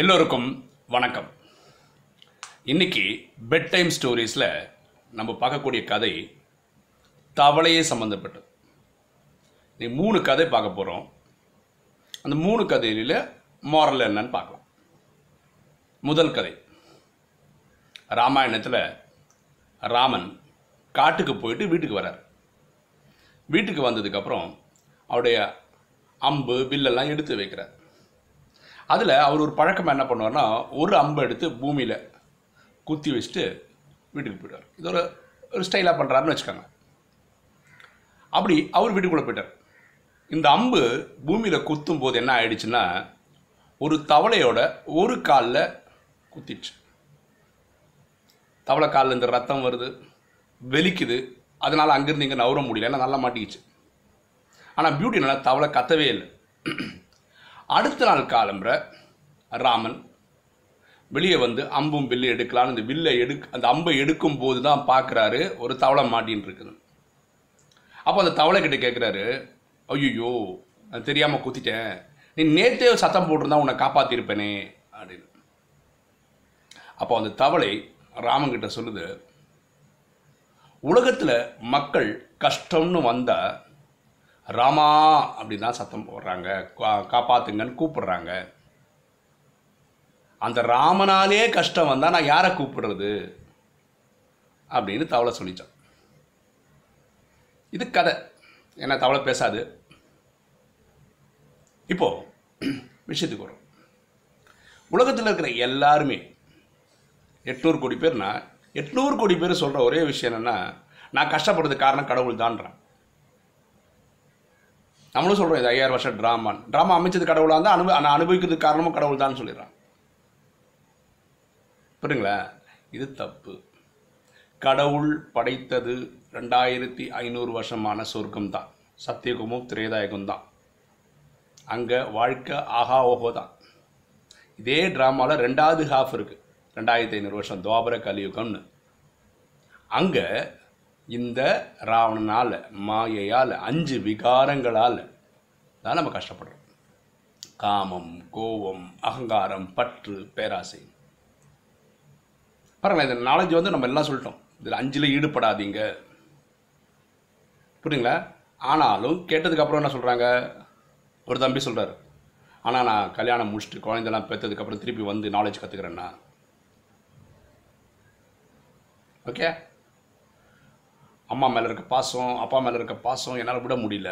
எல்லோருக்கும் வணக்கம். இன்னைக்கு பெட் டைம் ஸ்டோரிஸில் நம்ம பார்க்கக்கூடிய கதை தவளையே சம்மந்தப்பட்டது. நீ 3 கதை பார்க்க போகிறோம். அந்த 3 கதையில மாரல் என்னன்னு பார்க்கலாம். முதல் கதை, ராமாயணத்தில் ராமன் காட்டுக்கு போயிட்டு வீட்டுக்கு வரார். வீட்டுக்கு வந்ததுக்கப்புறம் அவருடைய அம்பு வில்லெல்லாம் எடுத்து வைக்கிறார். அதில் அவர் ஒரு பழக்கம் என்ன பண்ணுவார்னா, ஒரு அம்பை எடுத்து பூமியில் குத்தி வச்சுட்டு வீட்டுக்கு போயிடுவார். இது ஒரு ஸ்டைலாக பண்ணுறாருன்னு வச்சுக்கோங்க. அப்படி அவர் வீட்டுக்குள்ளே போயிட்டார். இந்த அம்பு பூமியில் குத்தும் போது என்ன ஆயிடுச்சுன்னா, ஒரு தவளையோட ஒரு காலில் குத்திடுச்சு. தவளை காலில் இந்த ரத்தம் வருது, வெளிக்குது. அதனால் அங்கேருந்து இங்கே நவர முடியல, ஏன்னா நல்லா மாட்டிக்கிச்சு. ஆனால் பியூட்டி நல்லா, தவளை கத்தவே இல்லை. அடுத்த நாள் காலம்புற ராமன் வெளியே வந்து அம்பும் வில்லு எடுக்கலான்னு அந்த அம்பை எடுக்கும் போது தான் பார்க்குறாரு, ஒரு தவளை மாட்டின்னு இருக்குது. அப்போ அந்த தவளை கிட்ட கேட்குறாரு, ஐயோ நான் தெரியாமல் குத்திட்டேன், நீ நேற்றே சத்தம் போட்டிருந்தா உன்னை காப்பாற்றிருப்பேனே அப்படின்னு. அப்போ அந்த தவளை ராமன் கிட்ட சொல்லுது, உலகத்தில் மக்கள் கஷ்டம்னு வந்தால் ராமா அப்படின்னு தான் சத்தம் போடுறாங்க, காப்பாத்துங்கன்னு கூப்பிடுறாங்க. அந்த ராமனாலே கஷ்டம் வந்தால் நான் யாரை கூப்பிடுறது அப்படின்னு தவளை சொல்லிச்சான். இது கதை, ஏன்னா தவளை பேசாது. இப்போ விஷயத்துக்கு வரும். உலகத்தில் இருக்கிற எல்லாருமே 800 கோடி பேர்னா 800 கோடி பேர் சொல்கிற ஒரே விஷயம் என்னென்னா, நான் கஷ்டப்படுறதுக்கு காரணம் கடவுள் தான்றான். நம்மளும் சொல்கிறோம், இது 5000 வருஷம் ட்ராமா அமைச்சது கடவுளாக இருந்தால் நான் அனுபவிக்கிறதுக்கு காரணமும் கடவுள் தான் சொல்லிடுறான். புரியுங்களா? இது தப்பு. கடவுள் படைத்தது 2500 வருஷமான சொர்க்கம் தான், சத்தியகுமும் திரேதாயகம் தான். அங்கே வாழ்க்கை ஆஹா ஓஹோ தான். இதே ட்ராமாவில் 2வது ஹாஃப் இருக்குது, 2500 வருஷம் துவாபர கலியுகம்னு. அங்கே இந்த ராவணனால், மாயையால், 5 விகாரங்களால் தான் நம்ம கஷ்டப்படுறோம். காமம், கோபம், அகங்காரம், பற்று, பேராசை. பாருங்களேன், இந்த நாலேஜ் வந்து நம்ம எல்லாம் சொல்லிட்டோம், இதில் 5ல் ஈடுபடாதீங்க. புரியுங்களா? ஆனாலும் கேட்டதுக்கப்புறம் என்ன சொல்கிறாங்க, ஒரு தம்பி சொல்கிறார், ஆனால் நான் கல்யாணம் முடிச்சுட்டு குழந்தைலாம் பெற்றதுக்கப்புறம் திருப்பி வந்து நாலேஜ் கற்றுக்கிறேன்னா. ஓகே, அம்மா மேலே இருக்க பாசம், அப்பா மேலே இருக்க பாசம் என்னால் விட முடியல.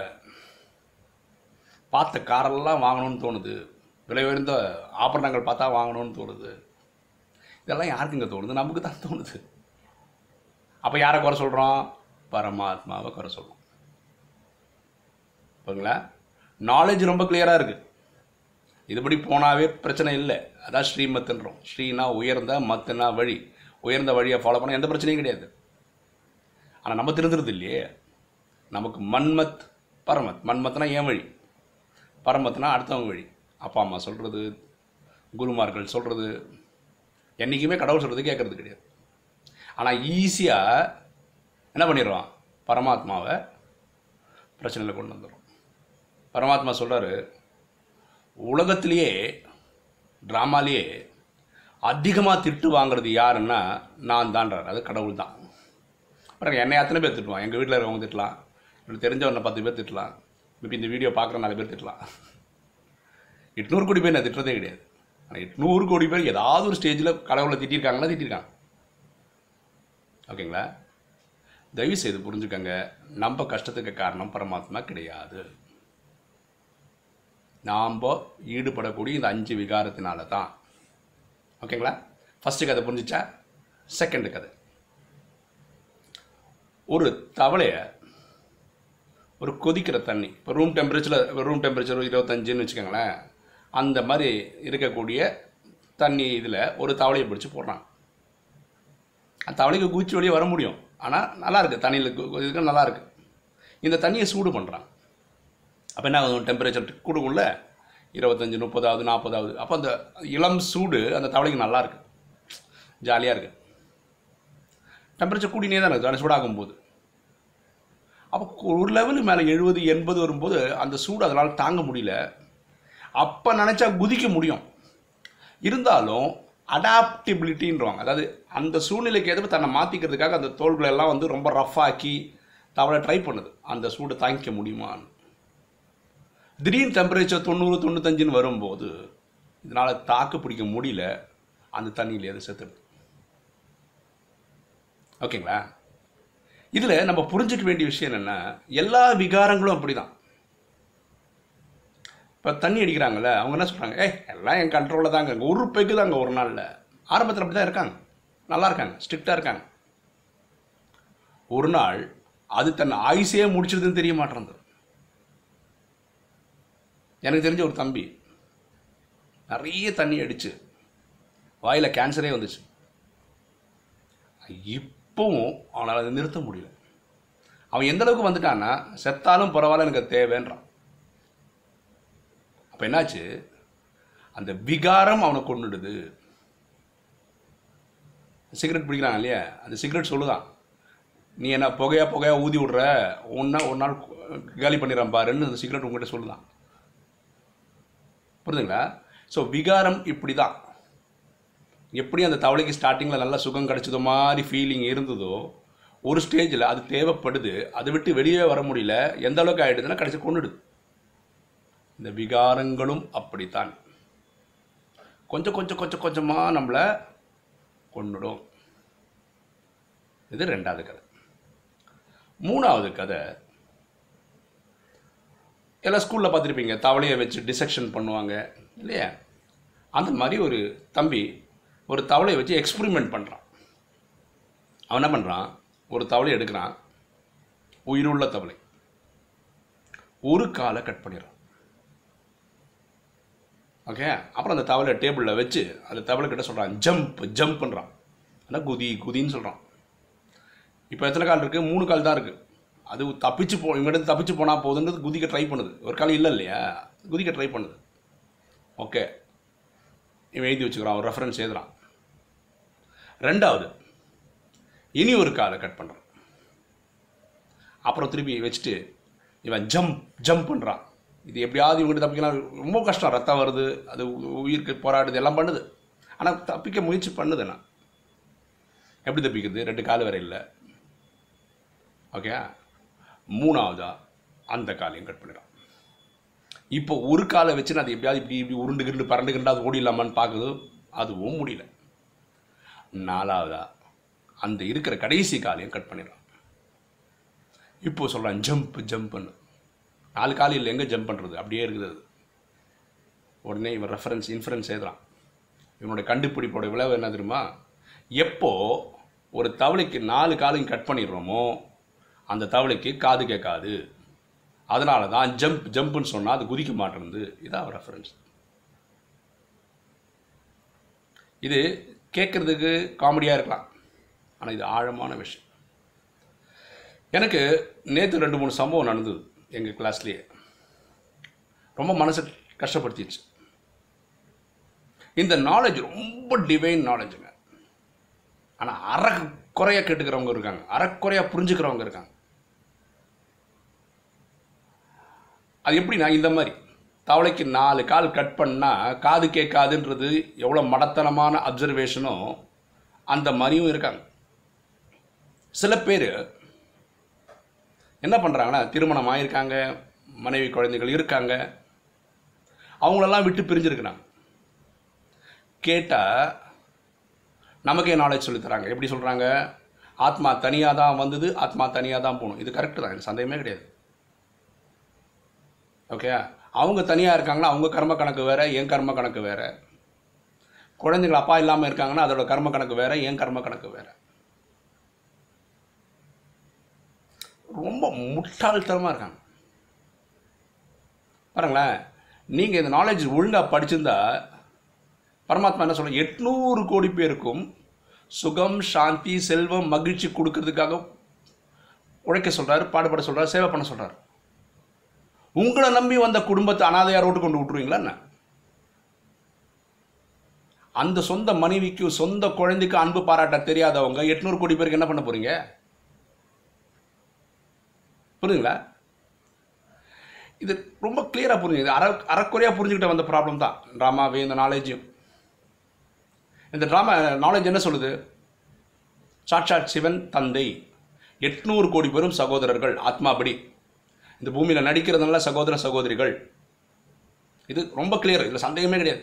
பார்த்த காரெல்லாம் வாங்கணும்னு தோணுது, விலை உயர்ந்த ஆபரணங்கள் பார்த்தா வாங்கணும்னு தோணுது. இதெல்லாம் யாருக்குங்க தோணுது? நமக்கு தான் தோணுது. அப்போ யாரை குறை சொல்கிறோம்? பரமாத்மாவை குறை சொல்கிறோம். ஓகேங்களா? நாலேஜ் ரொம்ப கிளியராக இருக்குது, இதுபடி போனாவே பிரச்சனை இல்லை. அதான் ஸ்ரீமத்துன்றோம். ஸ்ரீனா உயர்ந்த, மத்துனா வழி. உயர்ந்த வழியை ஃபாலோ பண்ணால் எந்த பிரச்சனையும் கிடையாது. ஆனால் நம்ம திருந்துறது இல்லையே. நமக்கு மன்மத், பரமத். மன்மத்னா என் வழி, பரமத்னா அடுத்தவங்க வழி. அப்பா அம்மா சொல்கிறது, குருமார்கள் சொல்கிறது, என்றைக்குமே கடவுள் சொல்கிறது கேட்குறது கிடையாது. ஆனால் ஈஸியாக என்ன பண்ணிடுறோம், பரமாத்மாவை பிரச்சனையில் கொண்டு வந்துடும். பரமாத்மா சொல்கிறாரு, உலகத்திலேயே ட்ராமாலேயே அதிகமாக திட்டு வாங்குறது யாருன்னா நான் தான்றார், அது கடவுள் தான். பாருங்கள், என்னை அத்தனை பேர் திட்டுவான், எங்கள் வீட்டில் இருக்கவங்க திட்டலாம், எனக்கு தெரிஞ்சவனை 10 பேர் திட்டலாம், இப்போ இந்த வீடியோ பார்க்குற 4 பேர் திட்டலாம். 800 கோடி பேர் நான் திட்டுறதே கிடையாது. ஆனால் 800 கோடி பேர் ஏதாவது ஒரு ஸ்டேஜில் கடவுளை திட்டிருக்காங்க. ஓகேங்களா? தயவு செய்து புரிஞ்சுக்கங்க, நம்ம கஷ்டத்துக்கு காரணம் பரமாத்மா கிடையாது. நாம் ஈடுபடக்கூடிய இந்த 5 விகாரத்தினால தான். ஓகேங்களா? ஃபஸ்ட்டு கதை புரிஞ்சிச்சா? செகண்ட் கதை, ஒரு தவளையை ஒரு கொதிக்கிற தண்ணி, இப்போ ரூம் டெம்பரேச்சர் 25ன்னு வச்சுக்கோங்களேன், அந்த மாதிரி இருக்கக்கூடிய தண்ணி இதில் ஒரு தவளையை பிடிச்சி போடுறான். அந்த தவளைக்கு குச்சி வழியே வர முடியும், ஆனால் நல்லாயிருக்கு, தண்ணியில் கொதிக்க நல்லாயிருக்கு. இந்த தண்ணியை சூடு பண்ணுறான். அப்போ என்ன ஆகும், டெம்பரேச்சர் கூடுக்குள்ள 25, 30, 40. அப்போ அந்த இளம் சூடு அந்த தவளைக்கு நல்லாயிருக்கு, ஜாலியாக இருக்குது. டெம்பரேச்சர் கூடினே தான் இருக்குது சூடாகும் போது. அப்போ ஒரு லெவலு மேலே 70, 80 வரும்போது அந்த சூடு அதனால் தாங்க முடியல. அப்போ நினச்சா குதிக்க முடியும், இருந்தாலும் அடாப்டிபிலிட்டின்றவாங்க, அதாவது அந்த சூழ்நிலைக்கு எதிர்ப்பு தன்னை மாற்றிக்கிறதுக்காக அந்த தோள்களை எல்லாம் வந்து ரொம்ப ரஃப்பாக்கி தவளை ட்ரை பண்ணுது அந்த சூடு தாங்கிக்க முடியுமான்னு. திடீர்னு டெம்பரேச்சர் 90 95ன்னு வரும்போது இதனால் தாக்கு பிடிக்க முடியல, அந்த தண்ணியிலே அது செத்துடுது. ஓகேங்களா? இதில் நம்ம புரிஞ்சிக்க வேண்டிய விஷயம் என்னென்னா, எல்லா விகாரங்களும் அப்படி தான். இப்போ தண்ணி அடிக்கிறாங்கல்ல, அவங்க என்ன சொல்கிறாங்க, எல்லாம் என் கண்ட்ரோலில் தாங்க, ஒரு பெக்கு தாங்க ஒரு நாளில். ஆரம்பத்தில் அப்படி தான் இருக்காங்க, நல்லா இருக்காங்க, ஸ்ட்ரிக்டாக இருக்காங்க. ஒரு நாள் அது தன் ஆயுசே முடிச்சிருதுன்னு தெரிய மாட்டேறது. எனக்கு தெரிஞ்ச ஒரு தம்பி நிறைய தண்ணி அடித்து வாயில் கேன்சரே வந்துச்சு. இப்போவும் அவனால் அதை நிறுத்த முடியல. அவன் எந்த அளவுக்கு வந்துட்டான்னா, செத்தாலும் பரவாயில்ல எனக்கு தேவைன்றான். அப்போ என்னாச்சு, அந்த விகாரம் அவனை கொண்டுடுது. சிகரெட் பிடிக்கிறாங்க இல்லையா, அந்த சிகரெட் சொல்லுதான், நீ என்ன புகையா ஊதி விட்ற, ஒரு நாள் காலி பண்ணிடுறான் பாருன்னு அந்த சிகரெட் உங்கள்கிட்ட சொல்லுதான். புரியுதுங்களா? ஸோ விகாரம் இப்படி தான். எப்படி அந்த தவளைக்கு ஸ்டார்டிங்கில் நல்லா சுகம் கிடைச்சது மாதிரி ஃபீலிங் இருந்ததோ, ஒரு ஸ்டேஜில் அது தேவைப்படுது, அதை விட்டு வெளியே வர முடியல, எந்த அளவுக்கு ஆகிடுதுன்னா கடைசி கொண்டுடுது. இந்த விகாரங்களும் அப்படித்தான், கொஞ்சமாக நம்மளை கொண்டுடும். இது ரெண்டாவது கதை. மூணாவது கதை, எல்லாம் ஸ்கூலில் பார்த்துருப்பீங்க, தவளையை வச்சு டிசெக்ஷன் பண்ணுவாங்க இல்லையா? அந்த மாதிரி ஒரு தம்பி ஒரு தவளையை வச்சு எக்ஸ்பிரிமெண்ட் பண்ணுறான். அவன் என்ன பண்ணுறான், ஒரு தவளை எடுக்கிறான், உயிருள்ள தவளை, ஒரு காலை கட் பண்ணிடுறான். ஓகே, அப்புறம் அந்த தவளை டேபிளில் வச்சு அந்த தவளை கிட்ட சொல்கிறான், ஜம்ப் பண்ணுறான். ஆனால் குதின்னு சொல்கிறான். இப்போ எத்தனை கால் இருக்குது? 3 கால் தான் இருக்குது. அது இங்கிட்ட தப்பிச்சு போனால் போதுன்றது குதிக்க ட்ரை பண்ணுது. ஒரு கால் இல்லை இல்லையா, குதிக்க ட்ரை பண்ணுது. ஓகே, இவன் எழுதி வச்சுக்கிறான், ஒரு ரெஃபரன்ஸ் எழுதுறான். ரெண்டாவது இனி ஒரு காலை கட் பண்ணுறான். அப்புறம் திருப்பி வச்சுட்டு இவன் ஜம்ப் பண்ணுறான். இது எப்படியாவது இவங்ககிட்ட தப்பிக்கலாம், ரொம்ப கஷ்டம், ரத்தம் வருது, அது உயிருக்கு போராடுது, எல்லாம் பண்ணுது. ஆனால் தப்பிக்க முயற்சி பண்ணுது. நான் எப்படி தப்பிக்குது? 2 கால் வேற இல்லை. ஓகே, மூணாவதா அந்த காலையும் கட் பண்ணிடுறான். இப்போ ஒரு காலை வச்சு அது எப்படியாவது இப்படி உருண்டு பரண்டுகிட்டு அது ஓடிடலாமான்னு பார்க்குது, அதுவும் முடியல. நாலாவதா அந்த இருக்கிற கடைசி காலையும் கட் பண்ணிடுறான். இப்போ சொல்கிறான் ஜம்ப்னு. 4 கால் இல்லை, எங்கே ஜம்ப் பண்ணுறது, அப்படியே இருக்குது அது. உடனே இவன் இன்ஃபரன்ஸ் எழுதுறான். இவனுடைய கண்டுபிடிப்போட விளைவு என்ன தெரியுமா? எப்போ ஒரு தவளைக்கு 4 காலையும் கட் பண்ணிடுறோமோ அந்த தவளைக்கு காது கேட்காது. அதனால தான் ஜம்ப்னு சொன்னால் அது குதிக்க மாட்டேங்குது. இதான் ரெஃபரன்ஸ். இது கேட்குறதுக்கு காமெடியாக இருக்கலாம், ஆனால் இது ஆழமான விஷயம். எனக்கு நேற்று 2-3 சம்பவம் நடந்தது எங்கள் கிளாஸ்லேயே, ரொம்ப மனசை கஷ்டப்படுத்திடுச்சு. இந்த நாலேஜ் ரொம்ப டிவைன் நாலேஜுங்க. ஆனால் அறக்குறையாக கேட்டுக்கிறவங்க இருக்காங்க, அறக்குறையாக புரிஞ்சுக்கிறவங்க இருக்காங்க. அது எப்படின்னா, இந்த மாதிரி தவளைக்கு 4 கால் கட் பண்ணால் காது கேட்காதுன்றது எவ்வளோ மடத்தனமான அப்சர்வேஷனோ அந்த மாதிரியும் இருக்காங்க. சில பேர் என்ன பண்ணுறாங்கன்னா, திருமணம் ஆகியிருக்காங்க, மனைவி குழந்தைகள் இருக்காங்க, அவங்களெல்லாம் விட்டு பிரிஞ்சிருக்கிறாங்க. கேட்டால் நமக்கே நாலேஜ் சொல்லித்தராங்க. எப்படி சொல்கிறாங்க? ஆத்மா தனியாக தான் வந்தது, ஆத்மா தனியாக தான் போகணும். இது கரெக்டு தான், எனக்கு சந்தேகமே கிடையாது. ஓகே, அவங்க தனியாக இருக்காங்கன்னா அவங்க கர்ம கணக்கு வேறு, என் கர்ம கணக்கு வேறு. குழந்தைகள் அப்பா இல்லாமல் இருக்காங்கன்னா அதோட கர்ம கணக்கு வேறு, என் கர்ம கணக்கு வேறு. ரொம்ப முட்டாள்தனமாக இருக்காங்க. பாருங்களேன், நீங்கள் இந்த நாலேஜ் ஒழுங்காக படிச்சிருந்தா பரமாத்மா என்ன சொல்கிறார்? 800 கோடி பேருக்கும் சுகம், சாந்தி, செல்வம், மகிழ்ச்சி கொடுக்கறதுக்காக உழைக்க சொல்கிறார், பாடுபட சொல்கிறார், சேவை பண்ண சொல்கிறார். உங்களை நம்பி வந்த குடும்பத்தை அனாதையா ரோட்டு கொண்டு விட்டுருவீங்களா என்ன? அந்த சொந்த மனைவிக்கு, சொந்த குழந்தைக்கு அன்பு பாராட்ட தெரியாதவங்க 800 கோடி பேருக்கு என்ன பண்ண போறீங்க? புரியுதுங்களா? இது ரொம்ப கிளியரா புரிஞ்சுது. அறக்குறையா புரிஞ்சுக்கிட்ட வந்த ப்ராப்ளம் தான் ட்ராமாவே, இந்த நாலேஜும். இந்த ட்ராமா நாலேஜ் என்ன சொல்லுது? சாட்சாத் சிவன் தந்தை, 800 கோடி பேரும் சகோதரர்கள் ஆத்மாபடி, இந்த பூமியில் நடிக்கிறதுனால சகோதர சகோதரிகள். இது ரொம்ப கிளியர், இதில் சந்தேகமே கிடையாது.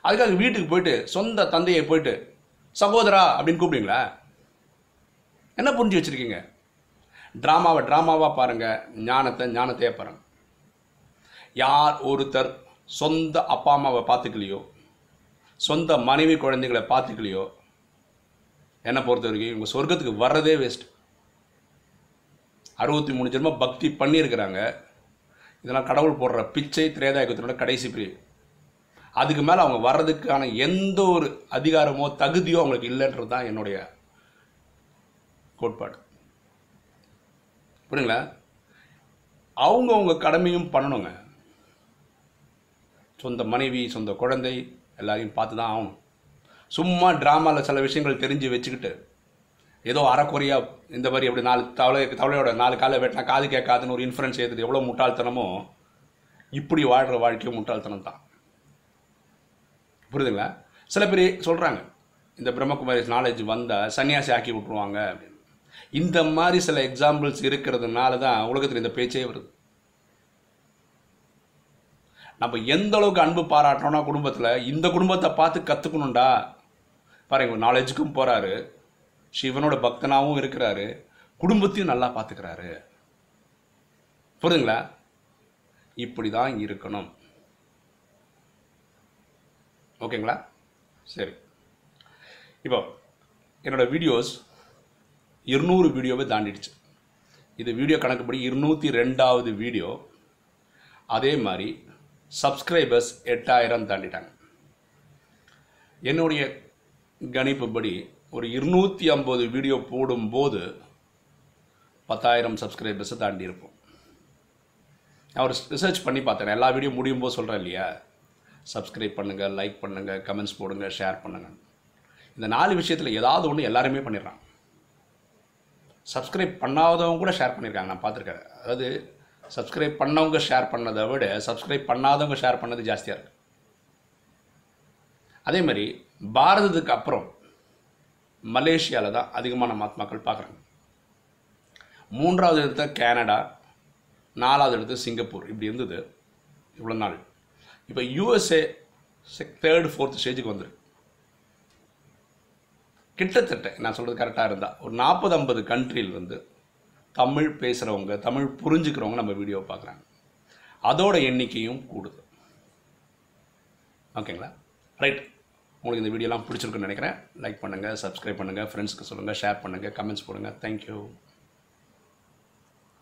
அதுக்காக வீட்டுக்கு போயிட்டு சொந்த தந்தையை போயிட்டு சகோதரா அப்படின்னு கூப்பிடுங்களா? என்ன புரிஞ்சு வச்சுருக்கீங்க? ட்ராமாவாக பாருங்கள், ஞானத்தையே பாருங்கள். யார் ஒருத்தர் சொந்த அப்பா அம்மாவை பார்த்துக்கலையோ, சொந்த மனைவி குழந்தைகளை பார்த்துக்கலையோ, என்னை பொறுத்த வரைக்கும் இவங்க சொர்க்கத்துக்கு வர்றதே வேஸ்ட். 63 ஜென்மம் பக்தி பண்ணியிருக்கிறாங்க. இதெல்லாம் கடவுள் போடுற பிச்சை, திரேதாயுகத்தினோட கடைசி பிரிவு. அதுக்கு மேலே அவங்க வர்றதுக்கான எந்த ஒரு அதிகாரமோ தகுதியோ அவங்களுக்கு இல்லைன்றது தான் என்னுடைய கோட்பாடு. புரியுங்களா? அவங்க கடமையும் பண்ணணுங்க. சொந்த மனைவி, சொந்த குழந்தை எல்லாரையும் பார்த்து தான் ஆகணும். சும்மா ட்ராமாவில் சில விஷயங்கள் தெரிஞ்சு வச்சுக்கிட்டு ஏதோ அறக்குறையாக இந்த மாதிரி எப்படி தவளையோட 4 காலை வெட்டினா காது கேட்காதுன்னு ஒரு இன்ஃப்ளூயன்ஸ் ஏற்றுது. எவ்வளோ முட்டாள்தனமோ, இப்படி வாழ்கிற வாழ்க்கையும் முட்டாள்தனம் தான். புரியுதுங்களா? சில பேர் சொல்கிறாங்க இந்த பிரம்மகுமாரி நாலேஜ் வந்தால் சன்னியாசி ஆக்கி விட்ருவாங்க அப்படின்னு. இந்த மாதிரி சில எக்ஸாம்பிள்ஸ் இருக்கிறதுனால தான் உலகத்தில் இந்த பேச்சே வருது. நம்ம எந்த அளவுக்கு அன்பு பாராட்டணும்னா குடும்பத்தில், இந்த குடும்பத்தை பார்த்து கற்றுக்கணுண்டா. பாருங்க, நாலேஜுக்கும் போகிறாரு, சிவனோட பக்தனாகவும் இருக்கிறாரு, குடும்பத்தையும் நல்லா பார்த்துக்கிறாரு. புரியுதுங்களா? இப்படி தான் இருக்கணும். ஓகேங்களா? சரி, இப்போ என்னோடய வீடியோஸ் 200 வீடியோவே தாண்டிடுச்சு. இது வீடியோ கணக்குப்படி 202வது வீடியோ. அதே மாதிரி சப்ஸ்கிரைபர்ஸ் 8000 தாண்டிட்டாங்க. என்னுடைய கணிப்புப்படி ஒரு 250 வீடியோ போடும்போது 10,000 சப்ஸ்கிரைபர்ஸை தாண்டி இருப்போம். நான் ஒரு ரிசர்ச் பண்ணி பார்த்தேன். எல்லா வீடியோ முடியும் போது சொல்கிறேன் இல்லையா, சப்ஸ்கிரைப் பண்ணுங்கள், லைக் பண்ணுங்கள், கமெண்ட்ஸ் போடுங்க, ஷேர் பண்ணுங்கள். இந்த 4 விஷயத்தில் ஏதாவது ஒன்று எல்லாருமே பண்ணிடுறாங்க. சப்ஸ்கிரைப் பண்ணாதவங்க கூட ஷேர் பண்ணியிருக்காங்க, நான் பார்த்துருக்கேன். அதாவது சப்ஸ்கிரைப் பண்ணவங்க ஷேர் பண்ணதை விட சப்ஸ்கிரைப் பண்ணாதவங்க ஷேர் பண்ணது ஜாஸ்தியாக இருக்குது. அதே மாதிரி பாரதத்துக்கு அப்புறம் மலேசியாவில் தான் அதிகமான ஆத்மாக்கள் பார்க்குறாங்க. 3வது இடத்துல கனடா, 4வது இடத்துல சிங்கப்பூர். இப்படி இருந்தது இவ்வளோ நாள். இப்போ USA 3rd 4th ஸ்டேஜுக்கு வந்துருக்கு. கிட்டத்தட்ட நான் சொல்கிறது கரெக்டாக இருந்தால் ஒரு 40-50 கண்ட்ரியிலிருந்து தமிழ் பேசுகிறவங்க, தமிழ் புரிஞ்சுக்கிறவங்க நம்ம வீடியோ பார்க்குறாங்க. அதோட எண்ணிக்கையும் கூடுது. ஓகேங்களா? ரைட். உங்களுக்கு இந்த வீடியோலாம் பிடிச்சிருக்குன்னு நினைக்கிறேன். லைக் பண்ணுங்கள், சப்ஸ்கிரைப் பண்ணுங்கள், ஃப்ரெண்ட்ஸ்க்கு சொல்லுங்கள், ஷேர் பண்ணுங்கள், கமெண்ட்ஸ் போடுங்கள். தேங்க்யூ.